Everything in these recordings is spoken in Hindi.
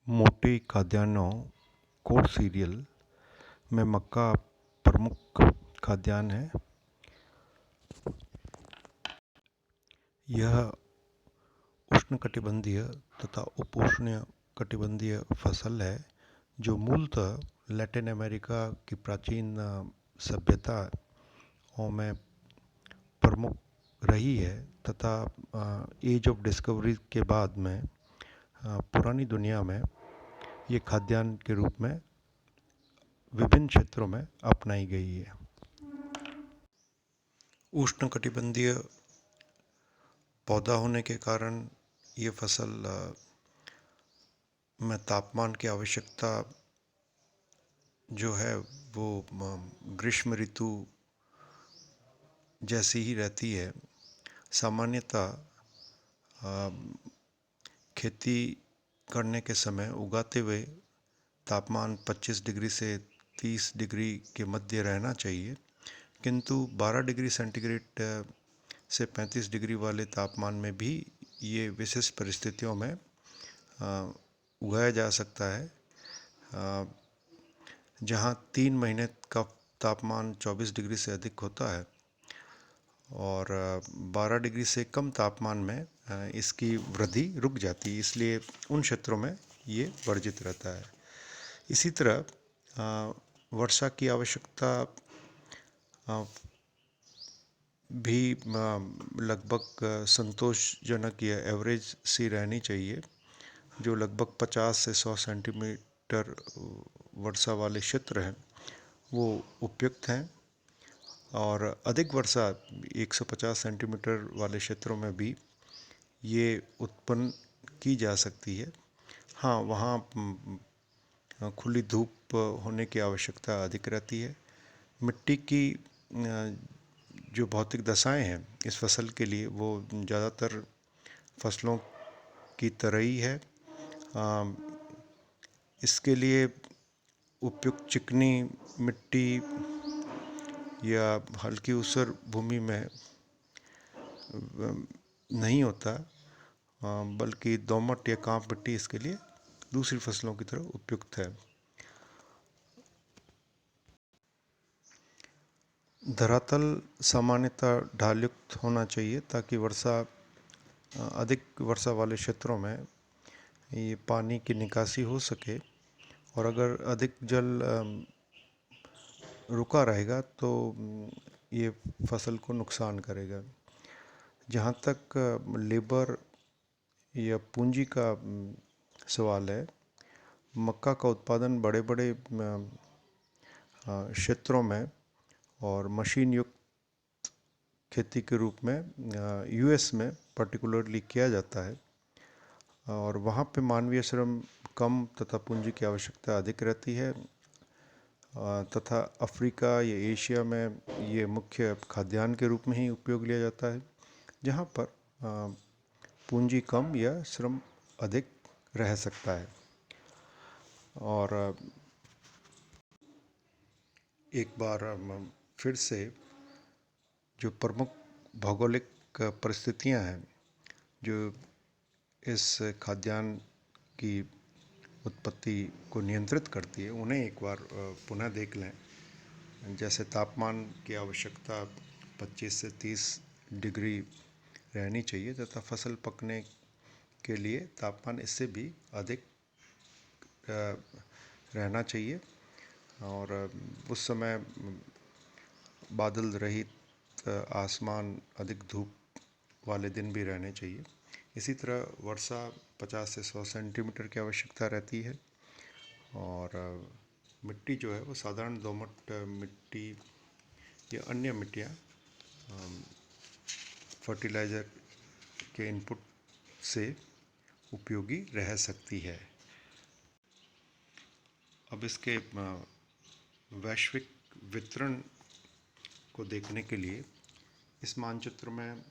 मोटे खाद्यान्नों कोर्स सीरियल में मक्का प्रमुख खाद्यान्न है। यह उष्णकटिबंधीय तथा उपोष्णकटिबंधीय फसल है जो मूलतः लैटिन अमेरिका की प्राचीन सभ्यताओं में प्रमुख रही है तथा एज ऑफ डिस्कवरी के बाद में पुरानी दुनिया में ये खाद्यान्न के रूप में विभिन्न क्षेत्रों में अपनाई गई है। उष्णकटिबंधीय पौधा होने के कारण ये फसल में तापमान की आवश्यकता जो है वो ग्रीष्म ऋतु जैसी ही रहती है। सामान्यतः खेती करने के समय उगाते हुए तापमान 25 डिग्री से 30 डिग्री के मध्य रहना चाहिए, किंतु 12 डिग्री सेंटीग्रेड से 35 डिग्री वाले तापमान में भी ये विशिष्ट परिस्थितियों में उगाया जा सकता है। जहाँ 3 महीने का तापमान 24 डिग्री से अधिक होता है और 12 डिग्री से कम तापमान में इसकी वृद्धि रुक जाती है, इसलिए उन क्षेत्रों में ये वर्जित रहता है। इसी तरह वर्षा की आवश्यकता भी लगभग संतोषजनक या एवरेज सी रहनी चाहिए, जो लगभग 50 से 100 सेंटीमीटर वर्षा वाले क्षेत्र हैं वो उपयुक्त हैं और अधिक वर्षा 150 सेंटीमीटर वाले क्षेत्रों में भी ये उत्पन्न की जा सकती है। हाँ, वहाँ खुली धूप होने की आवश्यकता अधिक रहती है। मिट्टी की जो भौतिक दशाएं हैं इस फसल के लिए वो ज़्यादातर फसलों की तरह ही है। इसके लिए उपयुक्त चिकनी मिट्टी या हल्की ऊसर भूमि में नहीं होता, बल्कि दोमट या कांप मिट्टी इसके लिए दूसरी फसलों की तरह उपयुक्त है। धरातल सामान्यतः ढालयुक्त होना चाहिए ताकि अधिक वर्षा वाले क्षेत्रों में ये पानी की निकासी हो सके, और अगर अधिक जल रुका रहेगा तो ये फसल को नुकसान करेगा। जहाँ तक लेबर या पूंजी का सवाल है, मक्का का उत्पादन बड़े बड़े क्षेत्रों में और मशीन युक्त खेती के रूप में यूएस में पर्टिकुलरली किया जाता है और वहाँ पे मानवीय श्रम कम तथा पूंजी की आवश्यकता अधिक रहती है तथा अफ्रीका या एशिया में ये मुख्य खाद्यान्न के रूप में ही उपयोग लिया जाता है, जहाँ पर पूंजी कम या श्रम अधिक रह सकता है। और एक बार फिर से जो प्रमुख भौगोलिक परिस्थितियां हैं जो इस खाद्यान्न की उत्पत्ति को नियंत्रित करती है, उन्हें एक बार पुनः देख लें। जैसे तापमान की आवश्यकता 25 से 30 डिग्री रहनी चाहिए तथा फसल पकने के लिए तापमान इससे भी अधिक रहना चाहिए और उस समय बादल रहित आसमान, अधिक धूप वाले दिन भी रहने चाहिए। इसी तरह वर्षा 50 से 100 सेंटीमीटर की आवश्यकता रहती है और मिट्टी जो है वो साधारण दोमट मिट्टी या अन्य मिट्टियाँ फर्टिलाइज़र के इनपुट से उपयोगी रह सकती है। अब इसके वैश्विक वितरण को देखने के लिए इस मानचित्र में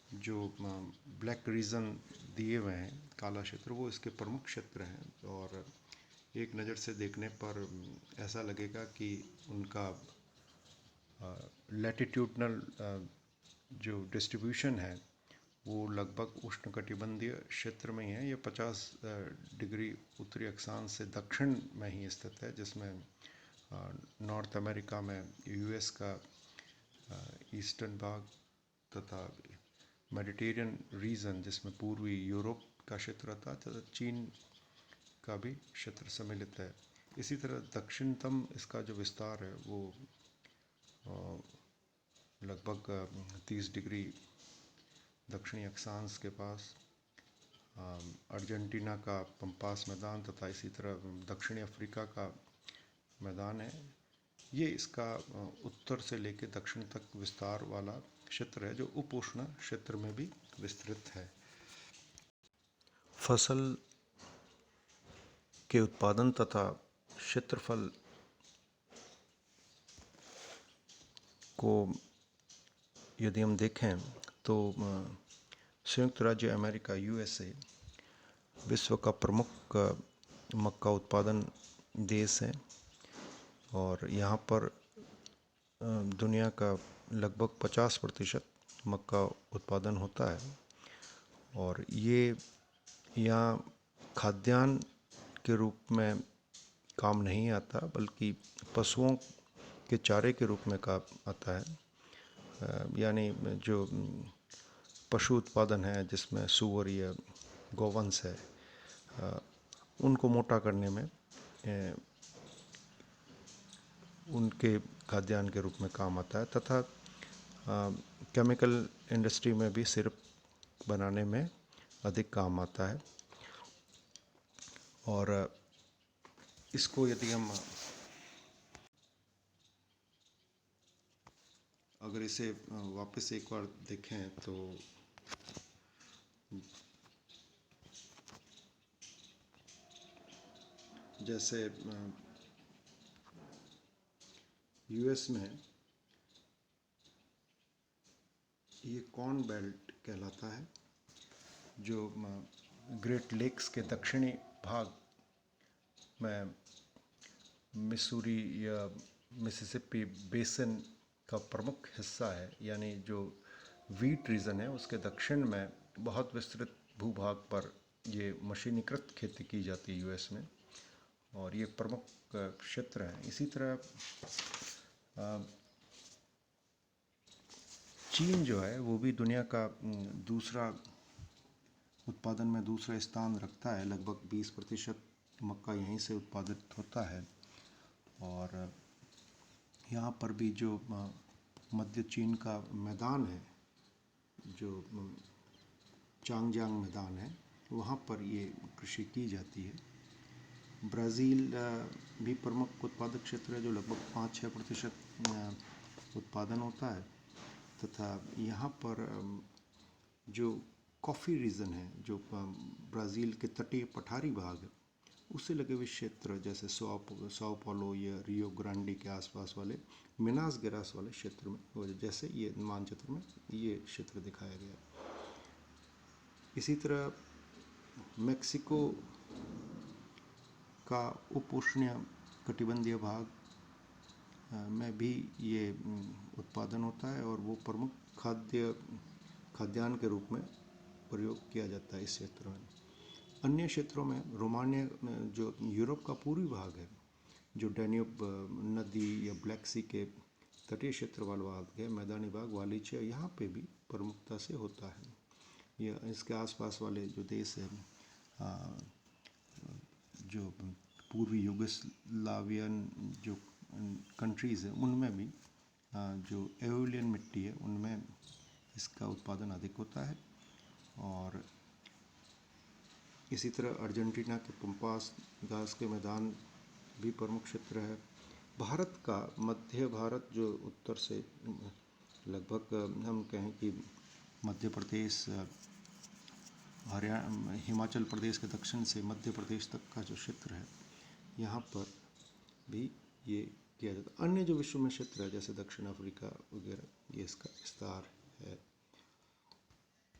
जो ब्लैक रीजन दिए हुए हैं, काला क्षेत्र, वो इसके प्रमुख क्षेत्र हैं और एक नज़र से देखने पर ऐसा लगेगा कि उनका लैटिट्यूडनल जो डिस्ट्रीब्यूशन है वो लगभग उष्णकटिबंधीय क्षेत्र में ही है। ये 50 डिग्री उत्तरी अक्षांश से दक्षिण में ही स्थित है, जिसमें नॉर्थ अमेरिका में यूएस का ईस्टर्न भाग तथा मेडिटेरियन रीजन जिसमें पूर्वी यूरोप का क्षेत्र आता है तथा चीन का भी क्षेत्र सम्मिलित है। इसी तरह दक्षिणतम इसका जो विस्तार है वो लगभग 30 डिग्री दक्षिणी अक्षांश के पास अर्जेंटीना का पंपास मैदान तथा इसी तरह दक्षिणी अफ्रीका का मैदान है। ये इसका उत्तर से लेकर दक्षिण तक विस्तार वाला क्षेत्र है, जो उप उष्ण क्षेत्र में भी विस्तृत है। फसल के उत्पादन तथा क्षेत्रफल को यदि हम देखें तो संयुक्त राज्य अमेरिका यूएसए विश्व का प्रमुख मक्का उत्पादन देश है और यहाँ पर दुनिया का लगभग 50% मक्का उत्पादन होता है। और ये यहाँ खाद्यान्न के रूप में काम नहीं आता, बल्कि पशुओं के चारे के रूप में काम आता है। यानी जो पशु उत्पादन है जिसमें सूअर या गौवंश है, उनको मोटा करने में उनके खाद्यान्न के रूप में काम आता है तथा केमिकल इंडस्ट्री में भी सिरप बनाने में अधिक काम आता है। और इसको यदि हम अगर इसे वापस एक बार देखें तो जैसे यूएस में ये कॉर्न बेल्ट कहलाता है, जो ग्रेट लेक्स के दक्षिणी भाग में मिसूरी या मिसिसिपी बेसिन का प्रमुख हिस्सा है। यानी जो वीट रीजन है उसके दक्षिण में बहुत विस्तृत भूभाग पर ये मशीनीकृत खेती की जाती है यूएस में, और ये प्रमुख क्षेत्र है। इसी तरह चीन जो है वो भी दुनिया का दूसरा उत्पादन में दूसरा स्थान रखता है। लगभग 20% मक्का यहीं से उत्पादित होता है। और यहाँ पर भी जो मध्य चीन का मैदान है, जो चांगजियांग मैदान है, वहाँ पर ये कृषि की जाती है। ब्राज़ील भी प्रमुख उत्पादक क्षेत्र है, जो लगभग 5-6% उत्पादन होता है। तथा यहाँ पर जो कॉफ़ी रीजन है, जो ब्राज़ील के तटीय पठारी भाग है, उससे लगे हुए क्षेत्र जैसे साओ पाउलो या रियो ग्रांडी के आसपास वाले मिनास गेरास वाले क्षेत्र में, जैसे ये मानचित्र में ये क्षेत्र दिखाया गया। इसी तरह मैक्सिको का उप उष्णीय कटिबंधीय भाग में भी ये उत्पादन होता है और वो प्रमुख खाद्यान्न के रूप में प्रयोग किया जाता है इस क्षेत्र में। अन्य क्षेत्रों में रोमानिया में जो यूरोप का पूर्वी भाग है, जो डैन्यूब नदी या ब्लैक सी के तटीय क्षेत्र वाला भाग है, मैदानी भाग वालिचिया, यहाँ पे भी प्रमुखता से होता है। या इसके आसपास वाले जो देश हैं, जो पूर्वी यूगोस्लावियन जो कंट्रीज़ हैं, उनमें भी जो एओलियन मिट्टी है उनमें इसका उत्पादन अधिक होता है। और इसी तरह अर्जेंटीना के पंपास घास के मैदान भी प्रमुख क्षेत्र है। भारत का मध्य भारत जो उत्तर से लगभग हम कहें कि मध्य प्रदेश, हरियाणा, हिमाचल प्रदेश के दक्षिण से मध्य प्रदेश तक का जो क्षेत्र है, यहाँ पर भी ये किया जाता है। अन्य जो विश्व में क्षेत्र है जैसे दक्षिण अफ्रीका वगैरह, ये इसका विस्तार है।